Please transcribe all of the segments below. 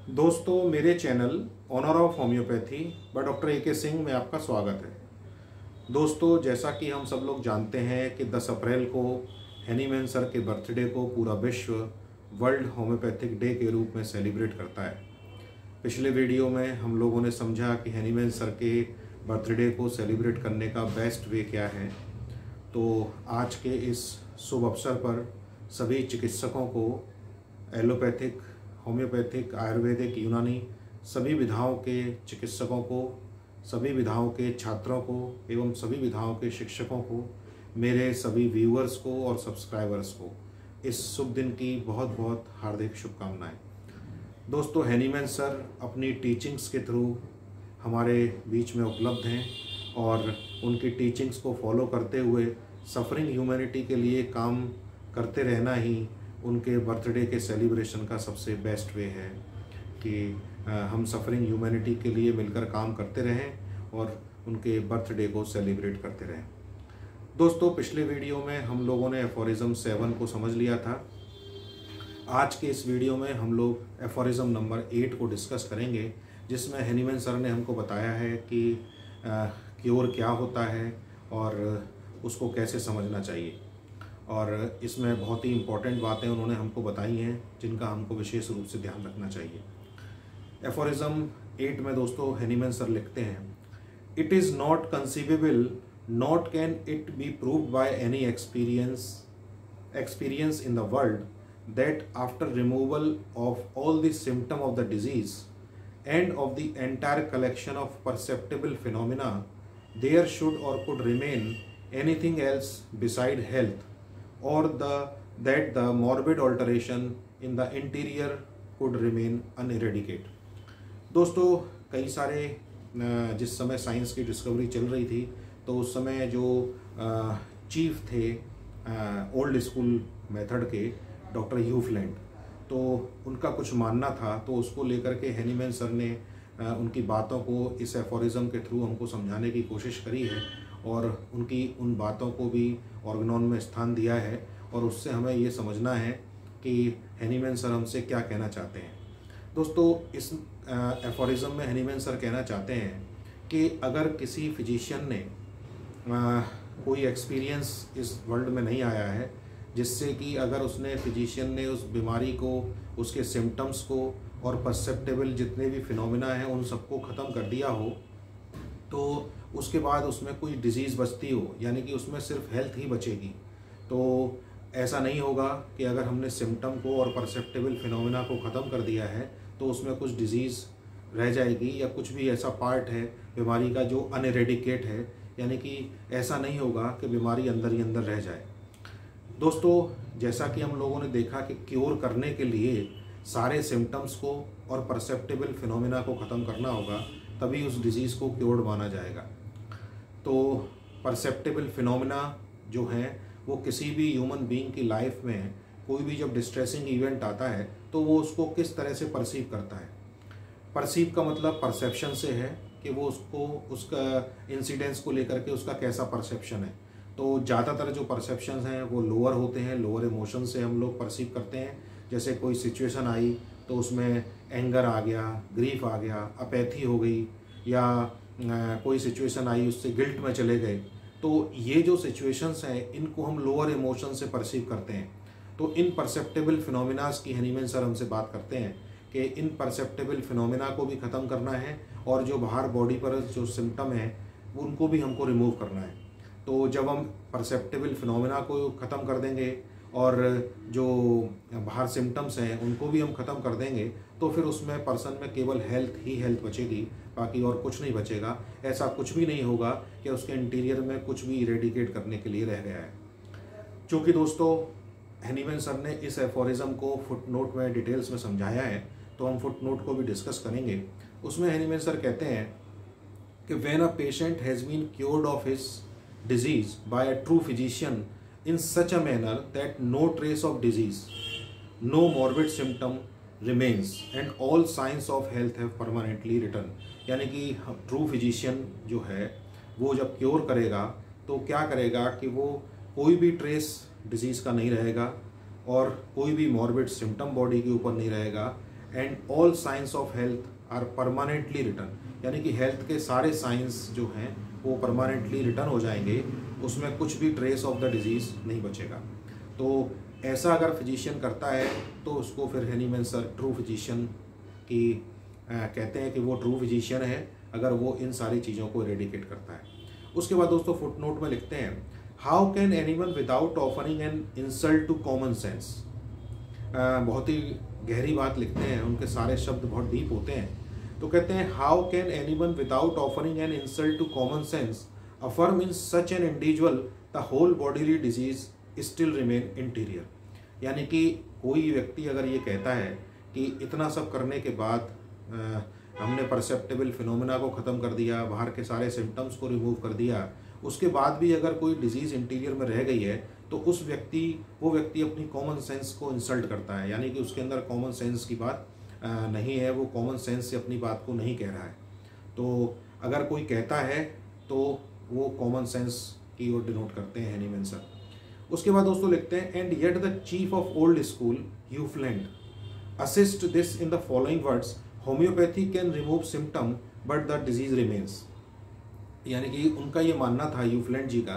दोस्तों, मेरे channel honour of homoeopathy by doctor A K. Singh में आपका स्वागत है। दोस्तों, जैसा कि हम सब लोग जानते हैं कि 10 अप्रैल को हैनीमैन सर के बर्थडे को पूरा विश्व वर्ल्ड होम्योपैथिक डे के रूप में सेलिब्रेट करता है। पिछले वीडियो में हम लोगों ने समझा कि हैनीमैन सर के बर्थडे को सेलिब्रेट करने का बेस्ट वे क्या है। तो आज के इस शुभ अवसर पर सभी चिकित्सकों को, एलोपैथिक, होम्योपैथिक, आयुर्वेदिक, यूनानी सभी विधाओं के चिकित्सकों को, सभी विधाओं के छात्रों को एवं सभी विधाओं के शिक्षकों को, मेरे सभी व्यूअर्स को और सब्सक्राइबर्स को इस शुभ दिन की बहुत बहुत हार्दिक शुभकामनाएं। दोस्तों, हैनीमैन सर अपनी टीचिंग्स के थ्रू हमारे बीच में उपलब्ध हैं और उनकी टीचिंग्स को फॉलो करते हुए सफ़रिंग ह्यूमैनिटी के लिए काम करते रहना ही उनके बर्थडे के सेलिब्रेशन का सबसे बेस्ट वे है कि हम सफ़रिंग ह्यूमैनिटी के लिए मिलकर काम करते रहें और उनके बर्थडे को सेलिब्रेट करते रहें। दोस्तों, पिछले वीडियो में हम लोगों ने एफोरिज्म 7 को समझ लिया था। आज के इस वीडियो में हम लोग एफोरिज्म नंबर 8 को डिस्कस करेंगे, जिसमें हैनीमैन सर ने हमको बताया है कि क्योर क्या होता है और उसको कैसे समझना चाहिए। और इसमें बहुत ही इम्पोर्टेंट बातें उन्होंने हमको बताई हैं जिनका हमको विशेष रूप से ध्यान रखना चाहिए। एफोरिज्म 8 में दोस्तों हैनीमैन सर लिखते हैं, it is not conceivable, not can it be proved by any experience in the world that after removal of all the symptom of the disease and of the entire collection of perceptible phenomena there should or could remain anything else beside health or that the morbid alteration in the interior could remain uneradicate। दोस्तों, कई सारे जिस समय science की discovery चल रही थी तो उस समय जो चीफ थे ओल्ड स्कूल मेथड के डॉक्टर ह्यूफलैंड, तो उनका कुछ मानना था, तो उसको लेकर के हैनीमैन सर ने उनकी बातों को इस एफोरिज्म के थ्रू हमको समझाने की कोशिश करी है और उनकी उन बातों को भी ऑर्गेनॉन में स्थान दिया है और उससे हमें ये समझना है कि हैनीमैन सर हमसे क्या कहना चाहते हैं। दोस्तों, इस एफोरिज्म में हैनीमैन सर कहना चाहते हैं कि अगर किसी फिजिशियन ने कोई एक्सपीरियंस इस वर्ल्ड में नहीं आया है जिससे कि अगर उसने फिजिशियन ने उस बीमारी को, उसके सिम्टम्स को और परसेप्टेबल जितने भी फिनोमिना हैं उन सबको ख़त्म कर दिया हो, तो उसके बाद उसमें कोई डिज़ीज़ बचती हो, यानी कि उसमें सिर्फ हेल्थ ही बचेगी। तो ऐसा नहीं होगा कि अगर हमने सिम्टम को और परसेप्टेबल फिनोमिना को ख़त्म कर दिया है तो उसमें कुछ डिज़ीज़ रह जाएगी या कुछ भी ऐसा पार्ट है बीमारी का जो अनएरेडिकेट है, यानी कि ऐसा नहीं होगा कि बीमारी अंदर ही अंदर रह जाए। दोस्तों, जैसा कि हम लोगों ने देखा कि क्योर करने के लिए सारे सिम्टम्स को और परसेप्टेबल फिनोमिना को ख़त्म करना होगा, तभी उस डिज़ीज़ को क्योर्ड माना जाएगा। तो परसेप्टेबल फिनोमिना जो हैं वो किसी भी ह्यूमन बीइंग की लाइफ में कोई भी जब डिस्ट्रेसिंग इवेंट आता है तो वो उसको किस तरह से परसीव करता है। परसीव का मतलब परसेप्शन से है कि वो उसको, उसका इंसिडेंस को लेकर के उसका कैसा परसेप्शन है। तो ज़्यादातर जो परसेप्शंस हैं वो लोअर होते हैं, लोअर इमोशन से हम लोग परसीव करते हैं। जैसे कोई सिचुएशन आई तो उसमें एंगर आ गया, ग्रीफ आ गया, अपैथी हो गई, या कोई सिचुएशन आई उससे गिल्ट में चले गए, तो ये जो सिचुएशंस हैं इनको हम लोअर इमोशन से परसीव करते हैं। तो इन परसेप्टेबल फिनोमिनास की हैनीमैन सर हमसे बात करते हैं कि इन परसेप्टेबल फिनोमिना को भी ख़त्म करना है और जो बाहर बॉडी पर जो सिम्टम है उनको भी हमको रिमूव करना है। तो जब हम परसेप्टेबल फिनोमिना को ख़त्म कर देंगे और जो बाहर सिम्टम्स हैं उनको भी हम ख़त्म कर देंगे तो फिर उसमें पर्सन में केवल हेल्थ ही हेल्थ बचेगी, बाकी और कुछ नहीं बचेगा। ऐसा कुछ भी नहीं होगा कि उसके इंटीरियर में कुछ भी इरेडिकेट करने के लिए रह गया है। चूँकि दोस्तों हैनीमैन सर ने इस एफोरिज्म को फुटनोट में डिटेल्स में समझाया है, तो हम फुटनोट को भी डिस्कस करेंगे। उसमें हैनीमैन सर कहते हैं कि when a patient has been cured of his disease by a true physician in such a manner that no trace of disease, no morbid symptom remains and all signs of health have permanently returned। यानी कि true physician जो है वो जब cure करेगा तो क्या करेगा कि वो कोई भी ट्रेस डिजीज़ का नहीं रहेगा और कोई भी मॉर्बिड सिम्टम बॉडी के ऊपर नहीं रहेगा and all science of health are permanently return, यानी कि हेल्थ के सारे साइंस जो हैं वो परमानेंटली रिटर्न हो जाएंगे, उसमें कुछ भी ट्रेस ऑफ द डिजीज़ नहीं बचेगा। तो ऐसा अगर फिजिशियन करता है तो उसको फिर हैनीमैन सर ट्रू फिजिशियन की कहते हैं कि वो ट्रू फिजिशियन है अगर वो इन सारी चीज़ों को इरेडिकेट करता है। उसके बाद दोस्तों फुटनोट में लिखते हैं, how can anyone without offering an insult to common sense. बहुत ही गहरी बात लिखते हैं, उनके सारे शब्द बहुत डीप होते हैं। तो कहते हैं, how can anyone without offering an insult to common sense affirm in such an individual the whole bodily disease still remain interior. यानी कि कोई व्यक्ति अगर ये कहता है कि इतना सब करने के बाद हमने परसेप्टेबल फिनोमेना को ख़त्म कर दिया, बाहर के सारे सिम्टम्स को रिमूव कर दिया, उसके बाद भी अगर कोई डिजीज़ इंटीरियर में रह गई है तो वो व्यक्ति अपनी कॉमन सेंस को इंसल्ट करता है, यानी कि उसके अंदर कॉमन सेंस की बात नहीं है, वो कॉमन सेंस से अपनी बात को नहीं कह रहा है। तो अगर कोई कहता है तो वो कॉमन सेंस की ओर डिनोट करते हैं हैनीमैन सर। उसके बाद दोस्तों लिखते हैं, and yet the chief of old school Hufeland assist this in the following words, homoeopathy can remove symptom but the disease remains. यानी कि उनका ये मानना था ह्यूफलैंड जी का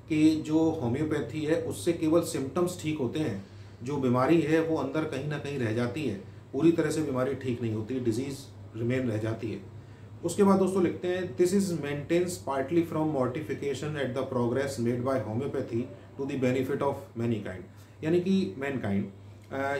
कि जो होम्योपैथी है उससे केवल सिम्टम्स ठीक होते हैं, जो बीमारी है वो अंदर कहीं ना कहीं रह जाती है, पूरी तरह से बीमारी ठीक नहीं होती, डिजीज़ रिमेन रह जाती है। उसके बाद दोस्तों लिखते हैं, this is maintains partly from mortification at the progress made by homoeopathy to the benefit of many kind, यानी कि मैनकाइंड।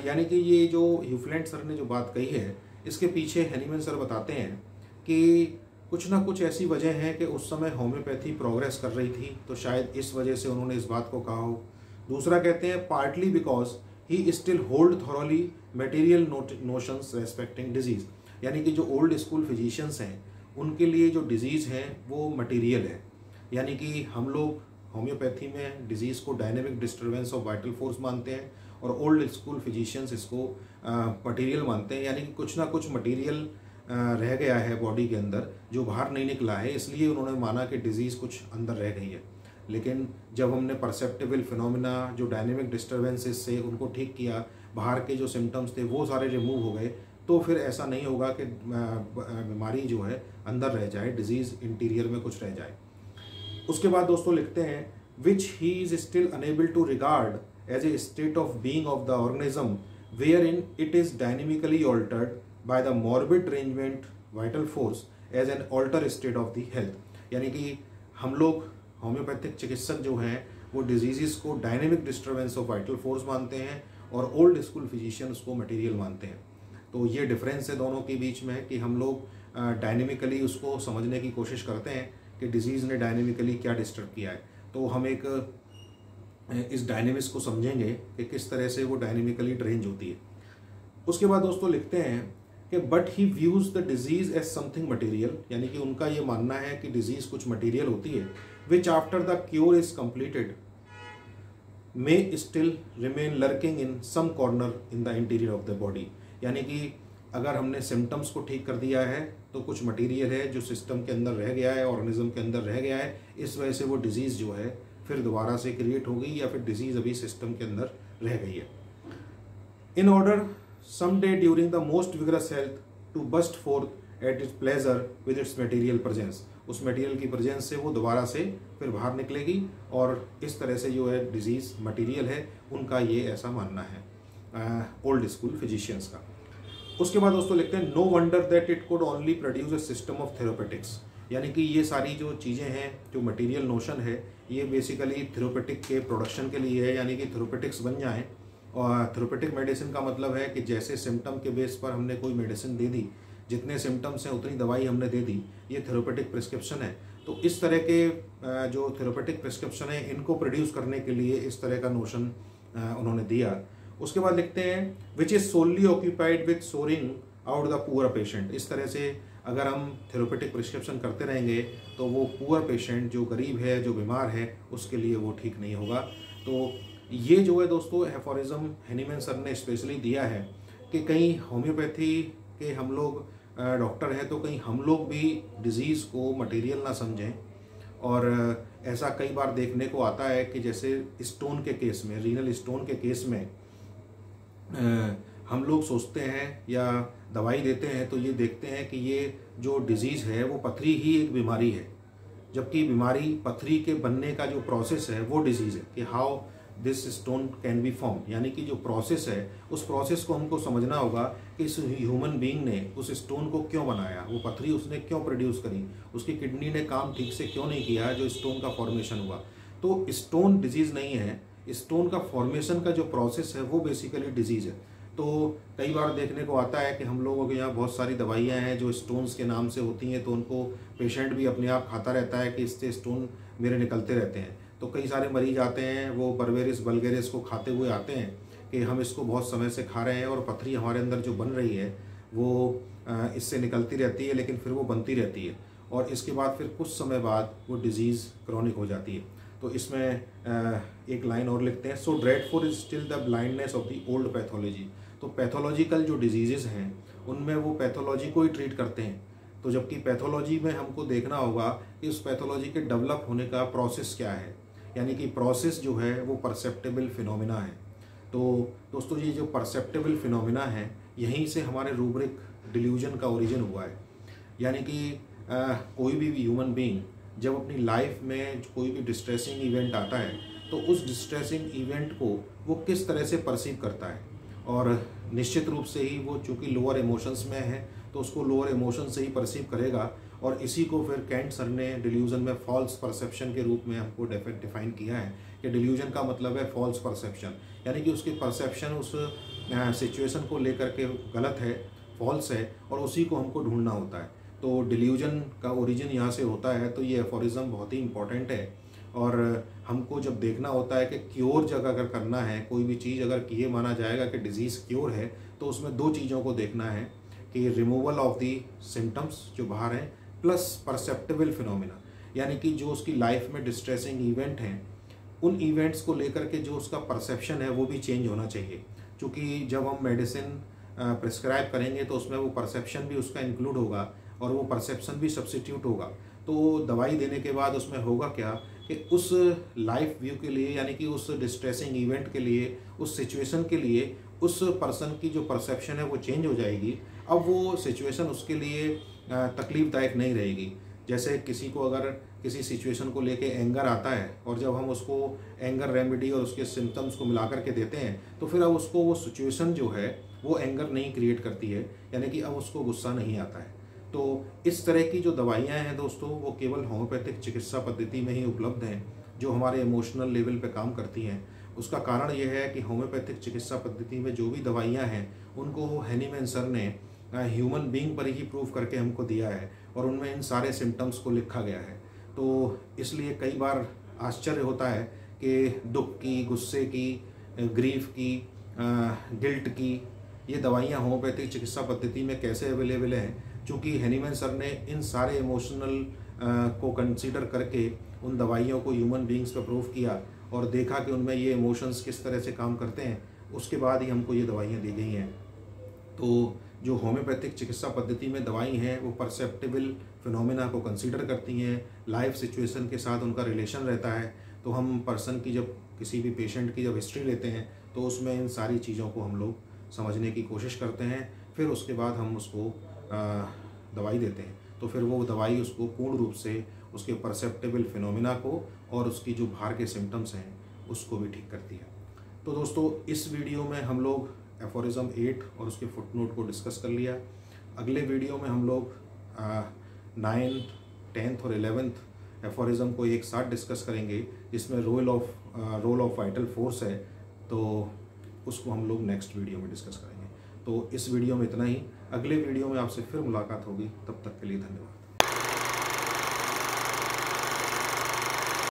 यानी कि ये जो ह्यूफलैंड सर ने जो बात कही है इसके पीछे हैनीमैन सर बताते हैं कि कुछ ना कुछ ऐसी वजह है कि उस समय होम्योपैथी प्रोग्रेस कर रही थी, तो शायद इस वजह से उन्होंने इस बात को कहा हो। दूसरा कहते हैं, partly because he still hold thoroughly material notions respecting disease, यानी कि जो ओल्ड स्कूल फिजिशियंस हैं उनके लिए जो डिजीज़ है वो मटेरियल है, यानी कि हम लोग होम्योपैथी में डिजीज़ को dynamic disturbance of vital force मानते हैं और ओल्ड स्कूल फिजिशियंस इसको मटेरियल मानते हैं, यानी कि कुछ ना कुछ मटेरियल रह गया है बॉडी के अंदर जो बाहर नहीं निकला है, इसलिए उन्होंने माना कि डिजीज़ कुछ अंदर रह गई है। लेकिन जब हमने परसेप्टेबल फिनोमिना जो डायनेमिक डिस्टर्बेंसेस से उनको ठीक किया, बाहर के जो सिम्टम्स थे वो सारे रिमूव हो गए, तो फिर ऐसा नहीं होगा कि बीमारी जो है अंदर रह जाए, डिजीज़ इंटीरियर में कुछ रह जाए। उसके बाद दोस्तों लिखते हैं, which he is still unable to regard as a state of being of the organism where in it is dynamically altered by the morbid derangement vital force as an alter state of the health. यानी कि हम लोग homeopathic चिकित्सक जो हैं वो disease को dynamic disturbance of vital force मानते हैं और ओल्ड स्कूल फिजिशियन उसको मटेरियल मानते हैं। तो ये डिफरेंस है दोनों के बीच में कि हम लोग डायनेमिकली उसको समझने की कोशिश करते हैं कि डिजीज़ ने डायनेमिकली क्या डिस्टर्ब किया है, तो हम एक इस डायनेमिक्स को समझेंगे कि किस तरह से वो डायनेमिकली रेंज होती है। उसके बाद दोस्तों लिखते हैं कि but he views the disease as something material, यानी कि उनका ये मानना है कि डिजीज़ कुछ मटेरियल होती है, which after the cure is completed may still remain lurking in some corner in the interior of the body. यानी कि अगर हमने सिम्टम्स को ठीक कर दिया है तो कुछ मटेरियल है जो सिस्टम के अंदर रह गया है, ऑर्गेनिज्म के अंदर रह गया है, इस वजह से वो डिजीज़ जो है फिर दोबारा से क्रिएट हो गई या फिर डिजीज़ अभी सिस्टम के अंदर रह गई है। In order some day during the most vigorous health to burst forth at its pleasure with its material presence, उस मटेरियल की प्रेजेंस से वो दोबारा से फिर बाहर निकलेगी और इस तरह से जो है डिजीज़ मटेरियल है, उनका ये ऐसा मानना है ओल्ड स्कूल फिजिशियंस का। उसके बाद दोस्तों लिखते हैं, no wonder that it could only produce a system of therapeutics, यानी कि ये सारी जो चीज़ें हैं, जो मटेरियल नोशन है, ये बेसिकली थेरोपेटिक के प्रोडक्शन के लिए है, यानी कि थेरोपेटिक्स बन जाएं। और थेरोपेटिक मेडिसिन का मतलब है कि जैसे सिम्टम के बेस पर हमने कोई मेडिसिन दे दी, जितने सिम्टम्स हैं उतनी दवाई हमने दे दी, ये थेरोपेटिक प्रिस्क्रिप्शन है। तो इस तरह के जो थेरोपेटिक प्रिस्क्रिप्शन है इनको प्रोड्यूस करने के लिए इस तरह का नोशन उन्होंने दिया। उसके बाद लिखते हैं, which is solely occupied with scouring out the poor patient. इस तरह से अगर हम थेरोपेटिक प्रिस्क्रिप्शन करते रहेंगे तो वो पुअर पेशेंट जो गरीब है, जो बीमार है, उसके लिए वो ठीक नहीं होगा। तो ये जो है दोस्तों एफोरिज्म हैनीमैन सर ने स्पेशली दिया है कि कहीं होम्योपैथी के हम लोग डॉक्टर हैं तो कहीं हम लोग भी डिजीज़ को मटेरियल ना समझें। और ऐसा कई बार देखने को आता है कि जैसे स्टोन के केस में, रीनल स्टोन के केस में हम लोग सोचते हैं या दवाई देते हैं तो ये देखते हैं कि ये जो डिजीज़ है वो पथरी ही एक बीमारी है, जबकि बीमारी पथरी के बनने का जो प्रोसेस है वो डिजीज़ है कि how this stone can be form, यानी कि जो प्रोसेस है उस प्रोसेस को हमको समझना होगा कि इस ह्यूमन बीइंग ने उस स्टोन को क्यों बनाया, वो पथरी उसने क्यों प्रोड्यूस करी, उसकी किडनी ने काम ठीक से क्यों नहीं किया जो स्टोन का फॉर्मेशन हुआ। तो स्टोन डिजीज़ नहीं है, स्टोन का फॉर्मेशन का जो प्रोसेस है वो बेसिकली डिजीज़ है। तो कई बार देखने को आता है कि हम लोगों के यहाँ बहुत सारी दवाइयाँ हैं जो स्टोन्स के नाम से होती हैं, तो उनको पेशेंट भी अपने आप खाता रहता है कि इससे स्टोन मेरे निकलते रहते हैं। तो कई सारे मरीज आते हैं, वो बर्बेरिस वल्गेरिस को खाते हुए आते हैं कि हम इसको बहुत समय से खा रहे हैं और पथरी हमारे अंदर जो बन रही है वो इससे निकलती रहती है, लेकिन फिर वो बनती रहती है और इसके बाद फिर कुछ समय बाद वो डिजीज़ क्रॉनिक हो जाती है। तो इसमें एक लाइन और लिखते हैं, so dreadful is still the blindness of the old pathology. तो पैथोलॉजिकल जो डिजीज़ हैं उनमें वो पैथोलॉजी को ही ट्रीट करते हैं, तो जबकि पैथोलॉजी में हमको देखना होगा कि उस पैथोलॉजी के डेवलप होने का प्रोसेस क्या है, यानी कि प्रोसेस जो है वो परसेप्टेबल फिनोमिना है। तो दोस्तों ये जो परसेप्टेबल फिनोमिना है यहीं से हमारे रूब्रिक डिल्यूजन का ओरिजिन हुआ है, यानी कि कोई भी ह्यूमन बीइंग जब अपनी लाइफ में कोई भी डिस्ट्रेसिंग इवेंट आता है तो उस डिस्ट्रेसिंग इवेंट को वो किस तरह से परसीव करता है, और निश्चित रूप से ही वो चूँकि लोअर इमोशंस में है तो उसको लोअर इमोशन से ही परसीव करेगा, और इसी को फिर कैंट सर ने डिल्यूजन में फॉल्स परसेप्शन के रूप में हमको डिफाइन किया है कि डिल्यूजन का मतलब है फॉल्स परसेप्शन, यानी कि उसकी परसेप्शन उस सिचुएशन को लेकर के गलत है, फॉल्स है, और उसी को हमको ढूंढना होता है। तो डिल्यूजन का ओरिजिन यहाँ से होता है। तो ये एफोरिज्म बहुत ही इंपॉर्टेंट है, और हमको जब देखना होता है कि क्योर जब अगर करना है, कोई भी चीज़ अगर ये माना जाएगा कि डिजीज़ क्योर है, तो उसमें दो चीज़ों को देखना है कि रिमूवल ऑफ दी सिम्टम्स जो बाहर हैं प्लस परसेप्टेबल फिनोमिना, यानी कि जो उसकी लाइफ में डिस्ट्रेसिंग इवेंट हैं उन इवेंट्स को लेकर के जो उसका परसेप्शन है वो भी चेंज होना चाहिए, क्योंकि जब हम मेडिसिन प्रिस्क्राइब करेंगे तो उसमें वो परसेप्शन भी उसका इंक्लूड होगा और वो परसेप्शन भी सब्स्टिट्यूट होगा। तो दवाई देने के बाद उसमें होगा क्या कि उस लाइफ व्यू के लिए, यानी कि उस डिस्ट्रेसिंग इवेंट के लिए, उस सिचुएशन के लिए उस पर्सन की जो परसेप्शन है वो चेंज हो जाएगी। अब वो सिचुएशन उसके लिए तकलीफ़दायक नहीं रहेगी। जैसे किसी को अगर किसी सिचुएशन को लेके एंगर आता है और जब हम उसको एंगर रेमेडी और उसके सिम्टम्स को मिला करके देते हैं तो फिर अब उसको वो सिचुएशन जो है वो एंगर नहीं क्रिएट करती है, यानी कि अब उसको गुस्सा नहीं आता है। तो इस तरह की जो दवाइयाँ हैं दोस्तों वो केवल होम्योपैथिक चिकित्सा पद्धति में ही उपलब्ध हैं जो हमारे इमोशनल लेवल पे काम करती हैं। उसका कारण यह है कि होम्योपैथिक चिकित्सा पद्धति में जो भी दवाइयाँ हैं उनको हैनीमैन सर ने ह्यूमन बीइंग पर ही प्रूव करके हमको दिया है और उनमें इन सारे सिम्टम्स को लिखा गया है। तो इसलिए कई बार आश्चर्य होता है कि दुख की, गुस्से की, ग्रीफ की, गिल्ट की ये दवाइयाँ होम्योपैथिक चिकित्सा पद्धति में कैसे अवेलेबल हैं, क्योंकि हैनीमैन सर ने इन सारे इमोशनल को कंसीडर करके उन दवाइयों को ह्यूमन बीइंग्स पर प्रूव किया और देखा कि उनमें ये इमोशंस किस तरह से काम करते हैं, उसके बाद ही हमको ये दवाइयाँ दी गई हैं। तो जो होम्योपैथिक चिकित्सा पद्धति में दवाई हैं वो परसेप्टेबल फिनोमिना को कंसीडर करती हैं, लाइफ सिचुएशन के साथ उनका रिलेशन रहता है। तो हम पर्सन की जब किसी भी पेशेंट की जब हिस्ट्री लेते हैं तो उसमें इन सारी चीज़ों को हम लोग समझने की कोशिश करते हैं, फिर उसके बाद हम उसको दवाई देते हैं। तो फिर वो दवाई उसको पूर्ण रूप से उसके परसेप्टेबल फिनोमिना को और उसकी जो बाहर के सिम्टम्स हैं उसको भी ठीक करती है। तो दोस्तों इस वीडियो में हम लोग एफोरिज्म 8 और उसके फुटनोट को डिस्कस कर लिया। अगले वीडियो में हम लोग 9th, 10th और 11th एफोरिज्म को एक साथ डिस्कस करेंगे, जिसमें रोल ऑफ वाइटल फोर्स है, तो उसको हम लोग नेक्स्ट वीडियो में डिस्कस करेंगे। तो इस वीडियो में इतना ही, अगले वीडियो में आपसे फिर मुलाकात होगी, तब तक के लिए धन्यवाद।